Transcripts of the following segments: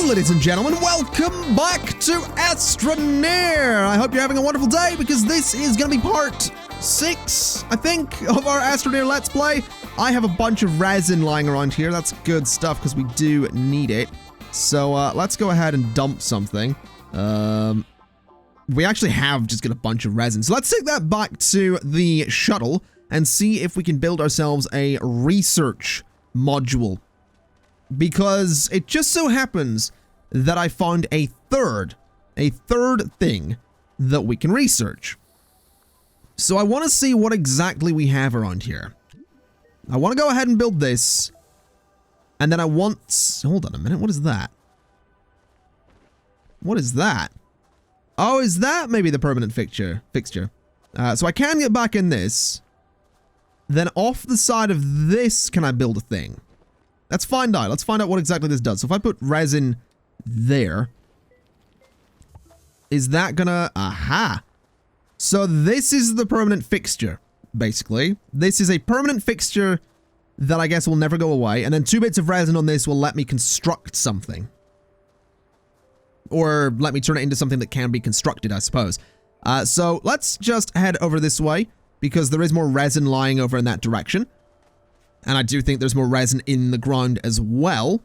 ladies and gentlemen, welcome back to Astroneer. I hope you're having a wonderful day because this is going to be part 6, I think, of our Astroneer Let's Play. I have a bunch of resin lying around here. That's good stuff because we do need it. So let's go ahead and dump something. We actually have just got a bunch of resin. So let's take that back to the shuttle and see if we can build ourselves a research module. Because it just so happens that I found a third thing that we can research. So I want to see what exactly we have around here. I want to go ahead and build this. And then I want... Hold on a minute, what is that? What is that? Oh, is that maybe the permanent fixture? So I can get back in this. Then off the side of this, can I build a thing? Let's find out. Let's find out what exactly this does. So if I put resin there, is that gonna... Aha! So this is the permanent fixture, basically. This is a permanent fixture that I guess will never go away. And then 2 bits of resin on this will let me construct something. Or let me turn it into something that can be constructed, I suppose. So let's just head over this way, because there is more resin lying over in that direction. And I do think there's more resin in the ground as well.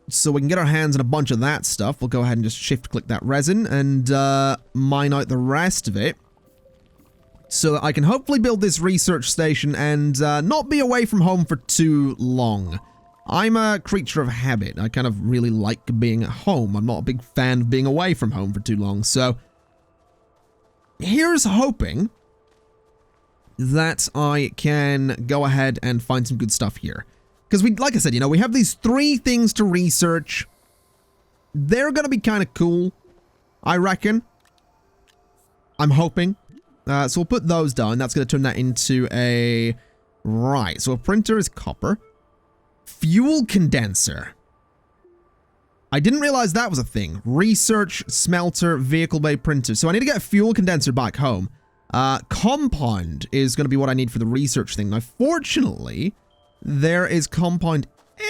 So we can get our hands on a bunch of that stuff. We'll go ahead and just shift-click that resin and mine out the rest of it. So that I can hopefully build this research station and not be away from home for too long. I'm a creature of habit. I kind of really like being at home. I'm not a big fan of being away from home for too long. So here's hoping that I can go ahead and find some good stuff here. Because we, like I said, you know, we have these 3 things to research. They're going to be kind of cool, I reckon. I'm hoping. So we'll put those down. That's going to turn that into a... Right, so a printer is copper. Fuel condenser. I didn't realize that was a thing. Research, smelter, vehicle bay printer. So I need to get a fuel condenser back home. Compound is going to be what I need for the research thing. Now, fortunately, there is compound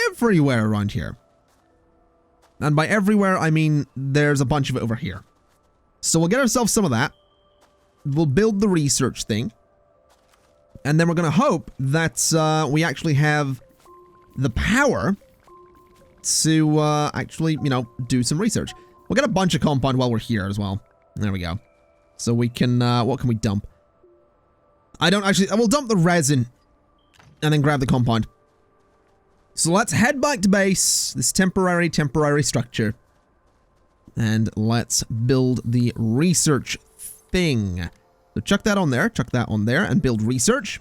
everywhere around here. And by everywhere, I mean there's a bunch of it over here. So we'll get ourselves some of that. We'll build the research thing. And then we're going to hope that we actually have the power to actually, you know, do some research. We'll get a bunch of compound while we're here as well. There we go. So we can, what can we dump? I will dump the resin and then grab the compound. So let's head back to base, this temporary structure. And let's build the research thing. So chuck that on there, and build research.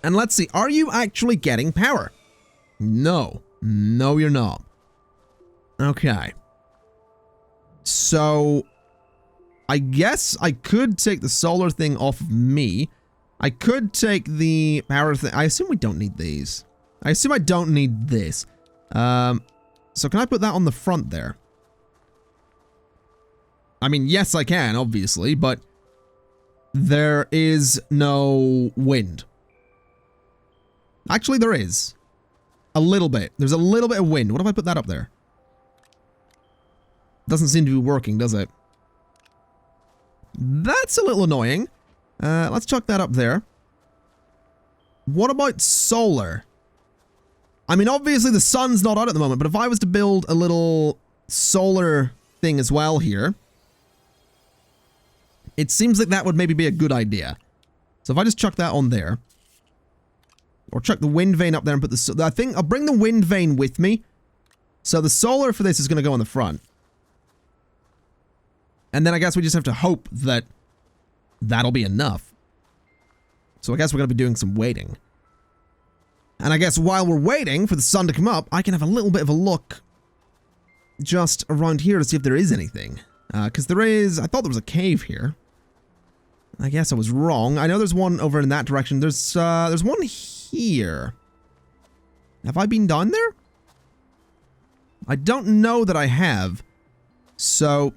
And let's see, are you actually getting power? No. No, you're not. Okay. So I guess I could take the solar thing off of me. I could take the power thing. I assume we don't need these. I assume I don't need this. So can I put that on the front there? I mean, yes, I can, obviously, but there is no wind. Actually, there is. A little bit. There's a little bit of wind. What if I put that up there? Doesn't seem to be working, does it? That's a little annoying. Let's chuck that up there. What about solar? I mean, obviously the sun's not out at the moment, but if I was to build a little solar thing as well here, it seems like that would maybe be a good idea. So if I just chuck that on there, or chuck the wind vane up there and put the... I think I'll bring the wind vane with me. So the solar for this is going to go on the front. And then I guess we just have to hope that that'll be enough. So I guess we're going to be doing some waiting. And I guess while we're waiting for the sun to come up, I can have a little bit of a look just around here to see if there is anything. Because there is... I thought there was a cave here. I guess I was wrong. I know there's one over in that direction. There's one here. Have I been down there? I don't know that I have. So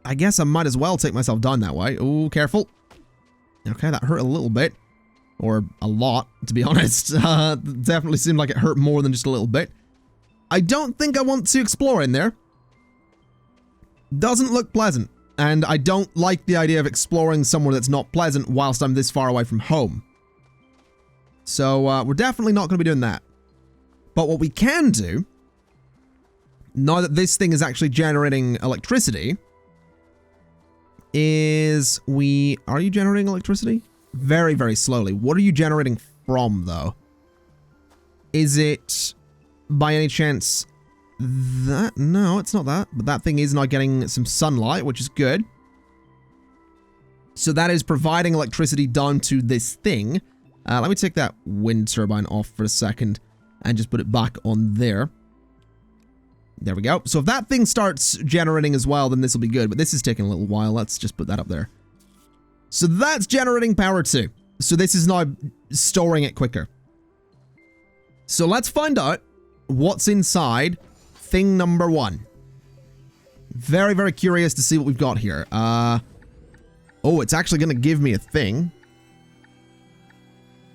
I guess I might as well take myself down that way. Ooh, careful. Okay, that hurt a little bit. Or a lot, to be honest. Definitely seemed like it hurt more than just a little bit. I don't think I want to explore in there. Doesn't look pleasant. And I don't like the idea of exploring somewhere that's not pleasant whilst I'm this far away from home. So we're definitely not going to be doing that. But what we can do, now that this thing is actually generating electricity, is are you generating electricity? Very, very slowly. What are you generating from, though? Is it, by any chance, that? No, it's not that. But that thing is now getting some sunlight, which is good. So that is providing electricity down to this thing. Let me take that wind turbine off for a second and just put it back on there. There we go. So if that thing starts generating as well, then this will be good. But this is taking a little while. Let's just put that up there. So that's generating power too. So this is now storing it quicker. So let's find out what's inside thing number 1. Very, very curious to see what we've got here. Oh, it's actually going to give me a thing.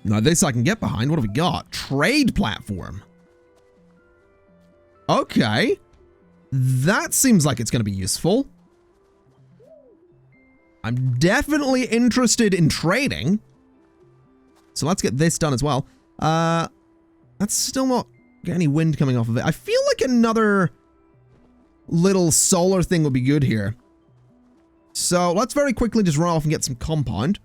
Now this I can get behind. What have we got? Trade platform. Okay. That seems like it's going to be useful. I'm definitely interested in trading. So let's get this done as well. That's still not get any wind coming off of it. I feel like another little solar thing would be good here. So let's very quickly just run off and get some compound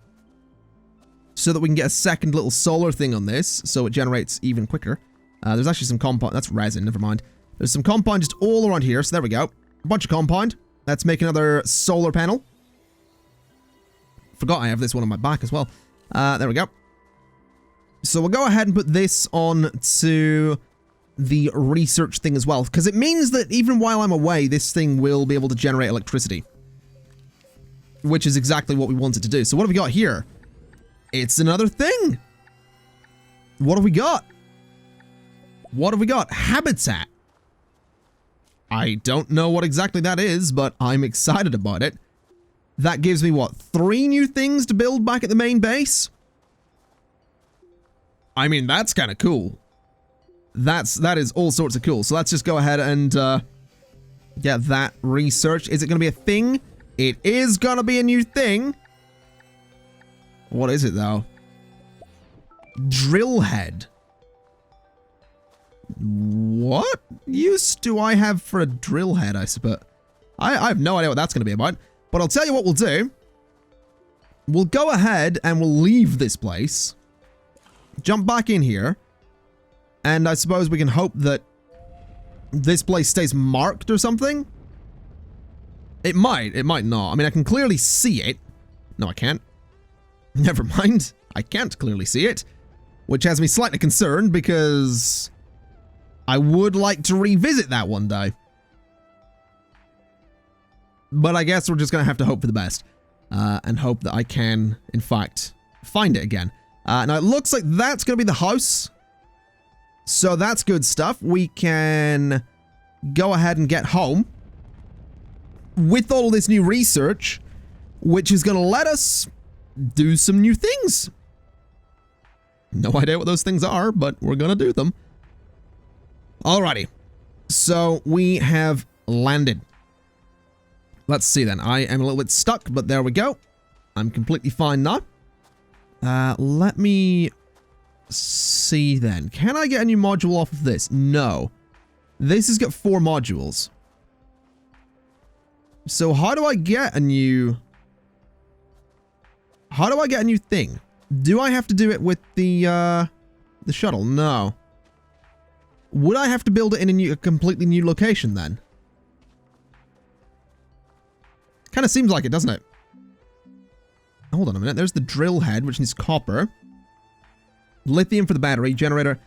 so that we can get a second little solar thing on this so it generates even quicker. There's actually some compound. That's resin, never mind. There's some compound just all around here. So there we go. A bunch of compound. Let's make another solar panel. Forgot I have this one on my back as well. There we go. So we'll go ahead and put this on to the research thing as well, because it means that even while I'm away, this thing will be able to generate electricity, which is exactly what we wanted to do. So what have we got here? It's another thing. What have we got? What have we got? Habitat. I don't know what exactly that is, but I'm excited about it. That gives me, what, 3 new things to build back at the main base? I mean, that's kind of cool. That is all sorts of cool. So let's just go ahead and get that research. Is it going to be a thing? It is going to be a new thing. What is it, though? Drill head. What use do I have for a drill head, I suppose? I have no idea what that's going to be about. But I'll tell you what we'll do. We'll go ahead and we'll leave this place. Jump back in here. And I suppose we can hope that this place stays marked or something. It might not. I mean, I can clearly see it. No, I can't. Never mind. I can't clearly see it. Which has me slightly concerned because I would like to revisit that one day. But I guess we're just going to have to hope for the best. And hope that I can, in fact, find it again. Now, it looks like that's going to be the house. So that's good stuff. We can go ahead and get home with all this new research, which is going to let us do some new things. No idea what those things are, but we're going to do them. Alrighty. So we have landed. Let's see then. I am a little bit stuck, but there we go. I'm completely fine now. Let me see then. Can I get a new module off of this? No. This has got 4 modules. So how do I get a new... How do I get a new thing? Do I have to do it with the shuttle? No. Would I have to build it in a completely new location then? Kind of seems like it, doesn't it? Hold on a minute. There's the drill head, which needs copper. Lithium for the battery. Generator.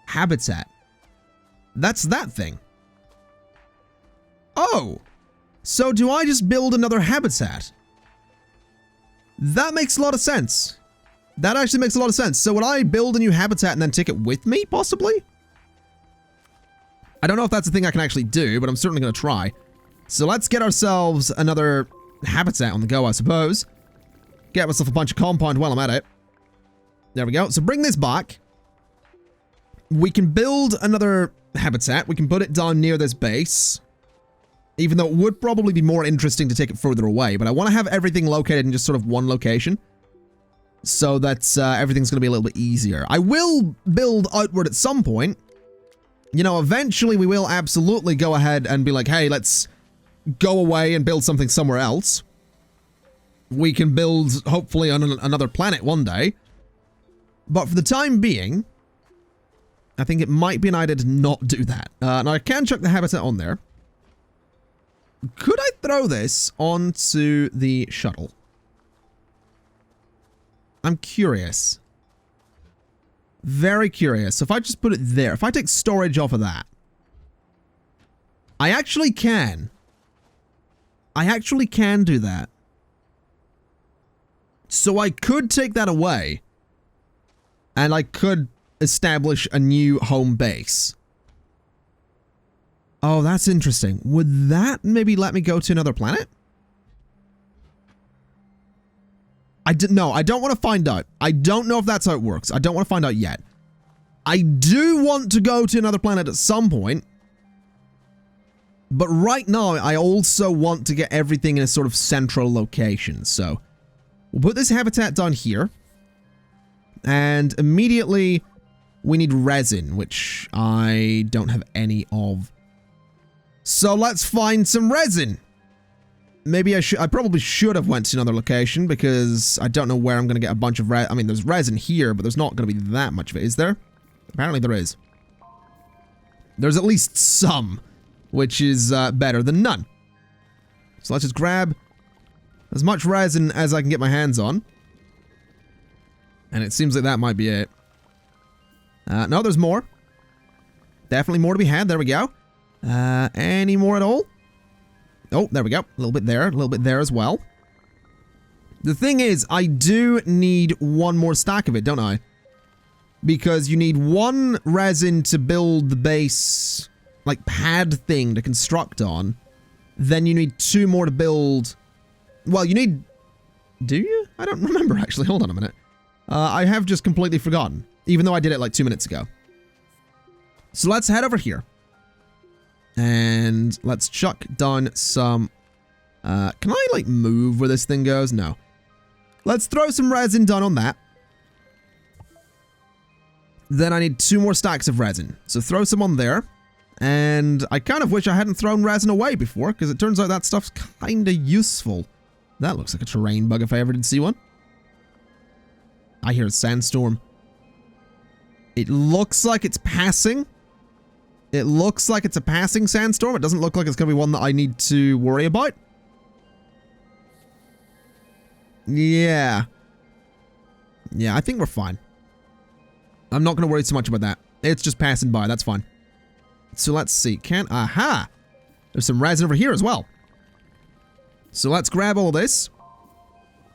Habitat. That's that thing. Oh! So do I just build another habitat? That makes a lot of sense. That actually makes a lot of sense. So would I build a new habitat and then take it with me, possibly? I don't know if that's a thing I can actually do, but I'm certainly going to try. So let's get ourselves another habitat on the go, I suppose. Get myself a bunch of compound while I'm at it. There we go. So bring this back. We can build another habitat. We can put it down near this base. Even though it would probably be more interesting to take it further away. But I want to have everything located in just sort of one location. So that everything's going to be a little bit easier. I will build outward at some point. You know, eventually we will absolutely go ahead and be like, hey, let's go away and build something somewhere else. We can build, hopefully, on another planet one day. But for the time being, I think it might be an idea to not do that. Now, I can chuck the habitat on there. Could I throw this onto the shuttle? I'm curious. Very curious. So if I just put it there, if I take storage off of that, I actually can. I actually can do that. So I could take that away, and I could establish a new home base. Oh, that's interesting. Would that maybe let me go to another planet? No, I don't want to find out. I don't know if that's how it works. I don't want to find out yet. I do want to go to another planet at some point. But right now, I also want to get everything in a sort of central location. So, we'll put this habitat down here. And immediately, we need resin, which I don't have any of. So, let's find some resin. Maybe I probably should have went to another location because I don't know where I'm going to get a bunch of resin. I mean, there's resin here, but there's not going to be that much of it, is there? Apparently there is. There's at least some, which is better than none. So let's just grab as much resin as I can get my hands on. And it seems like that might be it. No, there's more. Definitely more to be had. There we go. Any more at all? Oh, there we go. A little bit there as well. The thing is, I do need one more stack of it, don't I? Because you need one resin to build the base, like, pad thing to construct on. Then you need 2 more to build... Well, you need... Do you? I don't remember, actually. Hold on a minute. I have just completely forgotten. Even though I did it, like, 2 minutes ago. So let's head over here. And let's chuck down some... can I, like, move where this thing goes? No. Let's throw some resin down on that. Then I need 2 more stacks of resin. So throw some on there. And I kind of wish I hadn't thrown resin away before, because it turns out that stuff's kind of useful. That looks like a terrain bug if I ever did see one. I hear a sandstorm. It looks like it's passing. It looks like it's a passing sandstorm. It doesn't look like it's going to be one that I need to worry about. Yeah. Yeah, I think we're fine. I'm not going to worry too much about that. It's just passing by. That's fine. So let's see. Aha! There's some resin over here as well. So let's grab all this.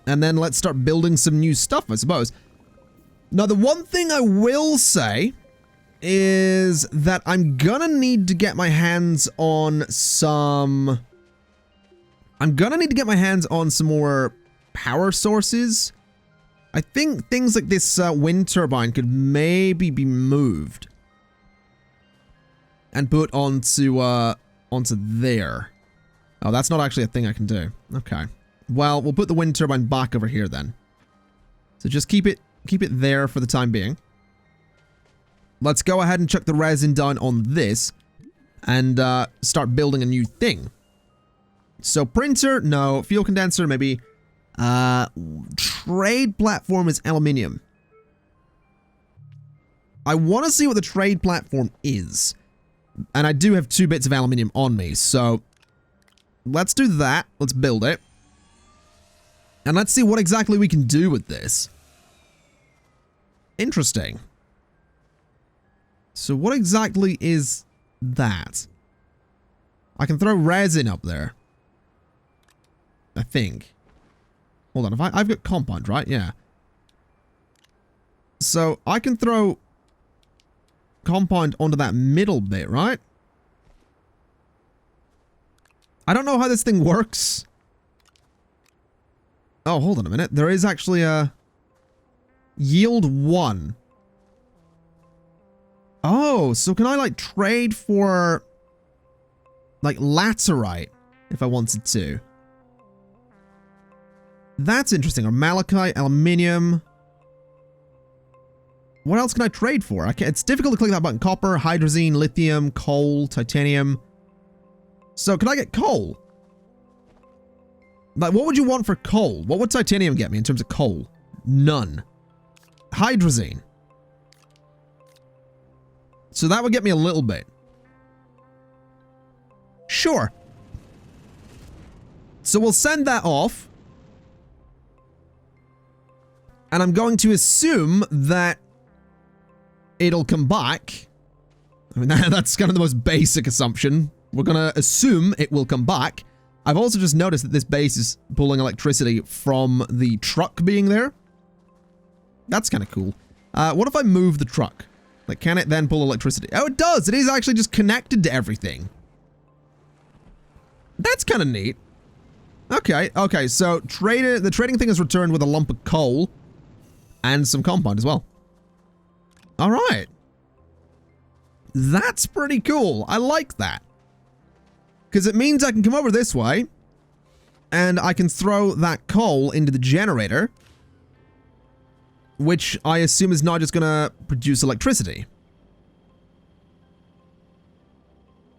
And then let's start building some new stuff, I suppose. Now, the one thing I will say is that I'm gonna need to get my hands on some... I'm gonna need to get my hands on some more power sources. I think things like this wind turbine could maybe be moved and put onto there. Oh, that's not actually a thing I can do. Okay. Well, we'll put the wind turbine back over here then. So just keep it there for the time being. Let's go ahead and chuck the resin down on this and start building a new thing. So printer, no. Fuel condenser, maybe. Trade platform is aluminium. I want to see what the trade platform is. And I do have 2 bits of aluminium on me, so let's do that. Let's build it. And let's see what exactly we can do with this. Interesting. So what exactly is that? I can throw resin up there. I think. Hold on, I've got compound, right? Yeah. So I can throw compound onto that middle bit, right? I don't know how this thing works. Oh, hold on a minute. There is actually a yield 1. Oh, so can I like trade for like laterite if I wanted to? That's interesting. Or malachite, aluminium. What else can I trade for? It's difficult to click that button. Copper, hydrazine, lithium, coal, titanium. So can I get coal? Like, what would you want for coal? What would titanium get me in terms of coal? None. Hydrazine. So that would get me a little bit. Sure. So we'll send that off. And I'm going to assume that it'll come back. I mean, that's kind of the most basic assumption. We're going to assume it will come back. I've also just noticed that this base is pulling electricity from the truck being there. That's kind of cool. What if I move the truck? Like, can it then pull electricity? Oh, it does! It is actually just connected to everything. That's kind of neat. Okay, okay, so the trading thing is returned with a lump of coal and some compound as well. Alright. That's pretty cool. I like that. Because it means I can come over this way and I can throw that coal into the generator, which I assume is not just going to produce electricity.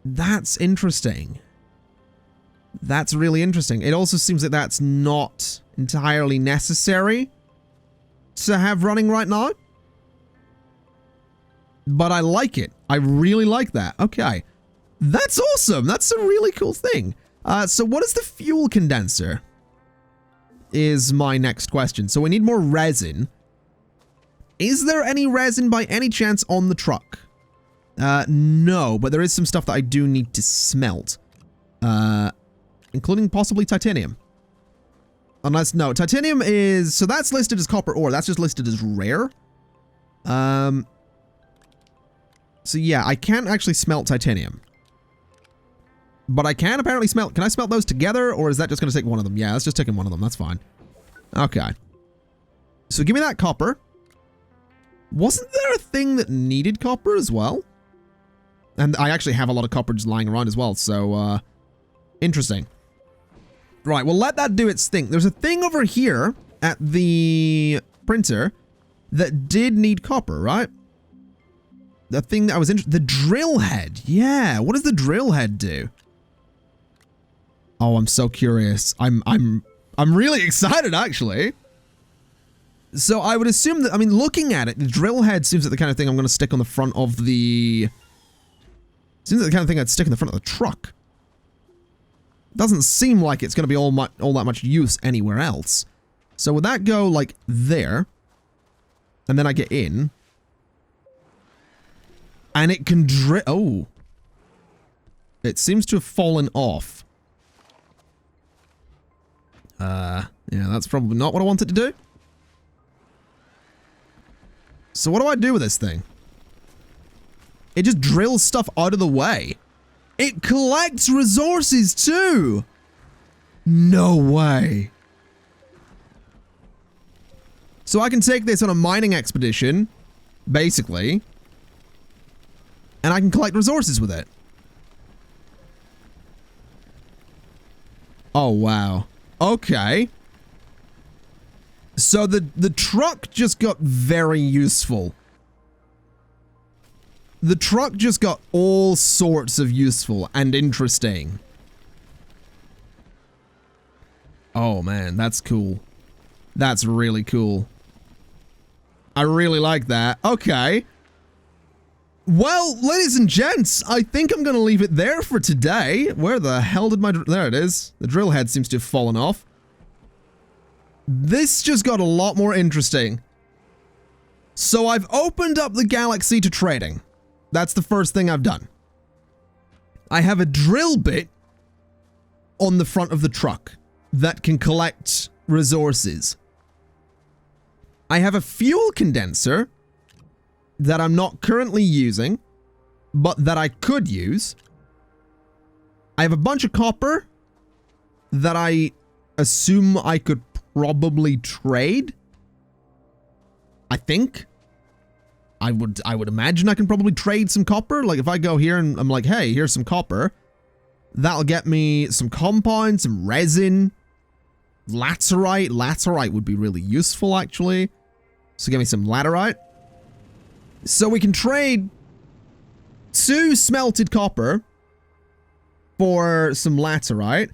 That's interesting. That's really interesting. It also seems that that's not entirely necessary to have running right now. But I like it. I really like that. Okay. That's awesome. That's a really cool thing. So what is the fuel condenser? Is my next question. So we need more resin. Is there any resin by any chance on the truck? No, but there is some stuff that I do need to smelt. Including possibly titanium. Unless, no, titanium is, so that's listed as copper ore. That's just listed as rare. So yeah, I can't actually smelt titanium. But I can apparently smelt, can I smelt those together? Or is that just going to take one of them? Yeah, that's just taking one of them. That's fine. Okay. So give me that copper. Wasn't there a thing that needed copper as well? And I actually have a lot of copper just lying around as well. So, interesting. Right, well, let that do its thing. There's a thing over here at the printer that did need copper, right? The thing that I was interested, the drill head. Yeah, what does the drill head do? Oh, I'm so curious. I'm really excited, actually. So I would assume that, I mean, looking at it, the drill head seems like the kind of thing I'm going to stick on the front of the... Seems like the kind of thing I'd stick in the front of the truck. Doesn't seem like it's going to be all that much use anywhere else. So would that go, like, there? And then I get in. And it can drill... Oh. It seems to have fallen off. Yeah, that's probably not what I wanted to do. So what do I do with this thing? It just drills stuff out of the way. It collects resources too! No way. So I can take this on a mining expedition, basically, and I can collect resources with it. Oh, wow. Okay. So the truck just got very useful. The truck just got all sorts of useful and interesting. Oh man, that's cool. That's really cool. I really like that. Okay. Well, ladies and gents, I think I'm going to leave it there for today. Where the hell did my... There it is. The drill head seems to have fallen off. This just got a lot more interesting. So I've opened up the galaxy to trading. That's the first thing I've done. I have a drill bit on the front of the truck that can collect resources. I have a fuel condenser that I'm not currently using, but that I could use. I have a bunch of copper that I assume I could probably trade. I think. I would imagine I can probably trade some copper. Like if I go here and I'm like, hey, here's some copper. That'll get me some compound, some resin, laterite. Laterite would be really useful, actually. So give me some laterite. So we can trade 2 smelted copper for some laterite.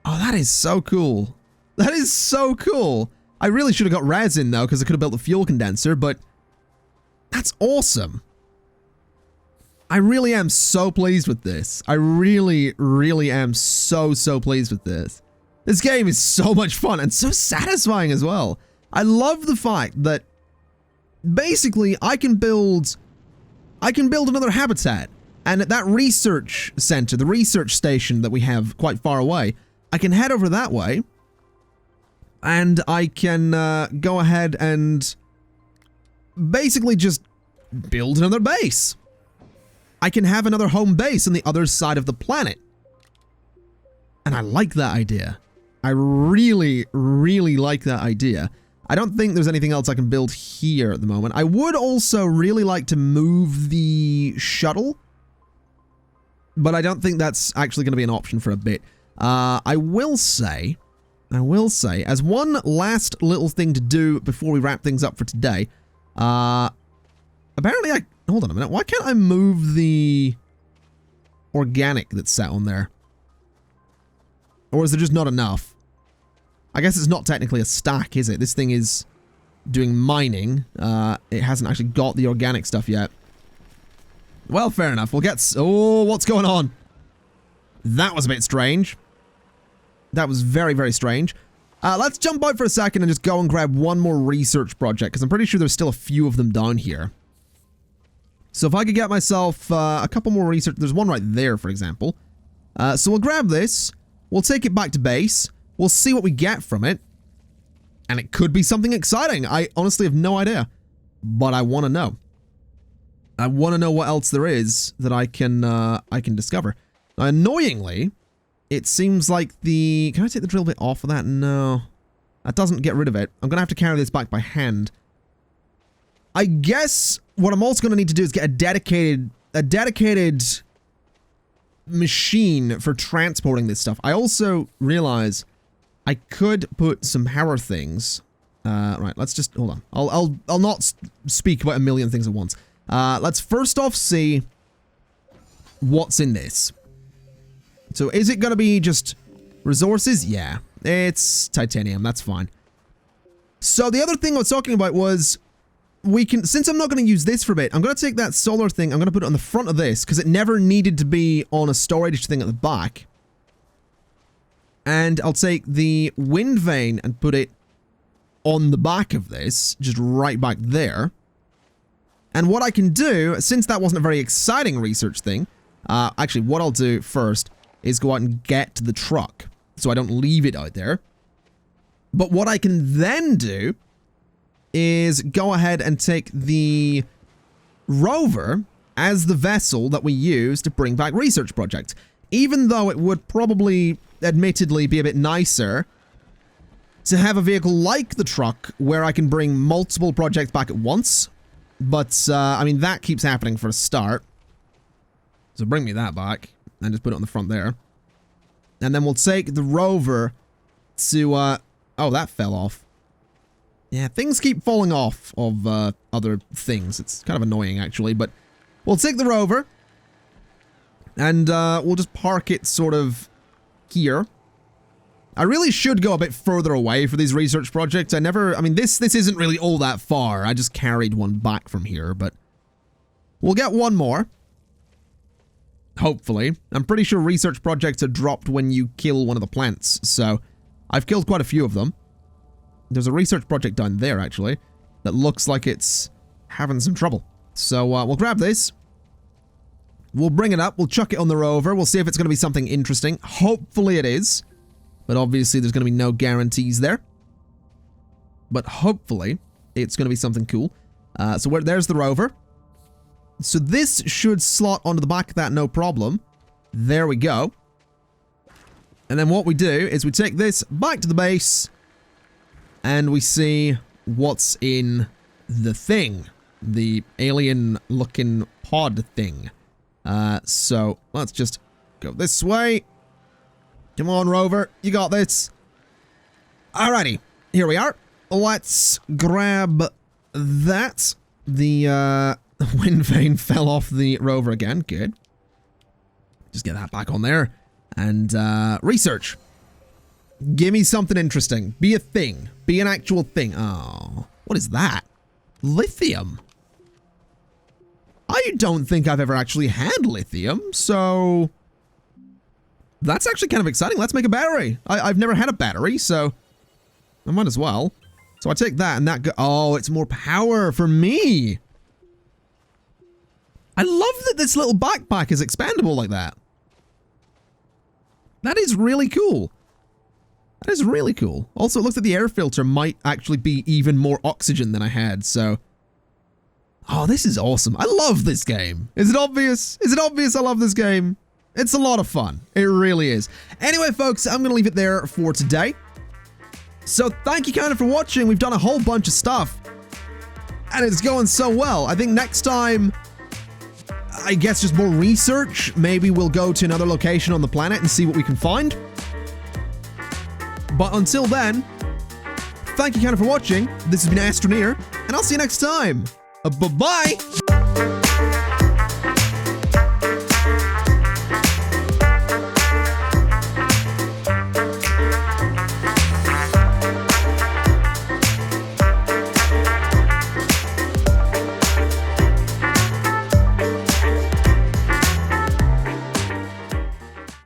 Oh, that is so cool. That is so cool. I really should have got resin, though, because I could have built a fuel condenser, but that's awesome. I really am so pleased with this. I really, really am so pleased with this. This game is so much fun and so satisfying as well. I love the fact that basically I can build another habitat, and at that research center, the research station that we have quite far away, I can head over that way, and I can go ahead and basically just build another base. I can have another home base on the other side of the planet. And I like that idea. I really, really like that idea. I don't think there's anything else I can build here at the moment. I would also really like to move the shuttle, but I don't think that's actually going to be an option for a bit. I will say, as one last little thing to do before we wrap things up for today, apparently hold on a minute, why can't I move the organic that's set on there? Or is there just not enough? I guess it's not technically a stack, is it? This thing is doing mining. It hasn't actually got the organic stuff yet. Well, fair enough. We'll get... Oh, what's going on? That was a bit strange. That was very, very strange. Let's jump out for a second and just go and grab one more research project, because I'm pretty sure there's still a few of them down here. So if I could get myself a couple more research... There's one right there, for example. So we'll grab this. We'll take it back to base. We'll see what we get from it. And it could be something exciting. I honestly have no idea. But I want to know. I want to know what else there is that I can discover. Now, annoyingly, it seems like the... Can I take the drill bit off of that? No. That doesn't get rid of it. I'm going to have to carry this back by hand. I guess what I'm also going to need to do is get a dedicated machine for transporting this stuff. I also realize I could put some power things. Right, let's just hold on. I'll not speak about a million things at once. Let's first off see what's in this. So is it going to be just resources? Yeah, it's titanium. That's fine. So the other thing I was talking about was we can, since I'm not going to use this for a bit, I'm going to take that solar thing, I'm going to put it on the front of this because it never needed to be on a storage thing at the back. And I'll take the wind vane and put it on the back of this, just right back there. And what I can do, since that wasn't a very exciting research thing, actually what I'll do first is go out and get the truck so I don't leave it out there. But what I can then do is go ahead and take the rover as the vessel that we use to bring back research projects. Even though it would probably, admittedly, be a bit nicer to have a vehicle like the truck where I can bring multiple projects back at once. But, I mean, that keeps happening for a start. So bring me that back and just put it on the front there. And then we'll take the rover to, oh, that fell off. Yeah, things keep falling off of other things. It's kind of annoying, actually, but we'll take the rover and we'll just park it sort of here. I really should go a bit further away for these research projects. I mean, this isn't really all that far. I just carried one back from here, but we'll get one more. Hopefully. I'm pretty sure research projects are dropped when you kill one of the plants, so I've killed quite a few of them. There's a research project down there, actually, that looks like it's having some trouble. So, we'll grab this. We'll bring it up. We'll chuck it on the rover. We'll see if it's going to be something interesting. Hopefully it is. But obviously there's going to be no guarantees there. But hopefully it's going to be something cool. So there's the rover. So this should slot onto the back of that, no problem. There we go. And then what we do is we take this back to the base. And we see what's in the thing. The alien-looking pod thing. So let's just go this way. Come on, Rover. You got this. Alrighty. Here we are. Let's grab that. The wind vane fell off the rover again. Good. Just get that back on there. And research. Give me something interesting. Be a thing. Be an actual thing. Oh, what is that? Lithium. I don't think I've ever actually had lithium, so that's actually kind of exciting. Let's make a battery. I've never had a battery, so I might as well. So I take that and that oh, it's more power for me. I love that this little backpack is expandable like that. That is really cool. That is really cool. Also, it looks like the air filter might actually be even more oxygen than I had, so oh, this is awesome. I love this game. Is it obvious? Is it obvious I love this game? It's a lot of fun. It really is. Anyway, folks, I'm going to leave it there for today. So thank you kind of for watching. We've done a whole bunch of stuff. And it's going so well. I think next time, I guess just more research. Maybe we'll go to another location on the planet and see what we can find. But until then, thank you kind of for watching. This has been Astroneer, and I'll see you next time. Bye-bye!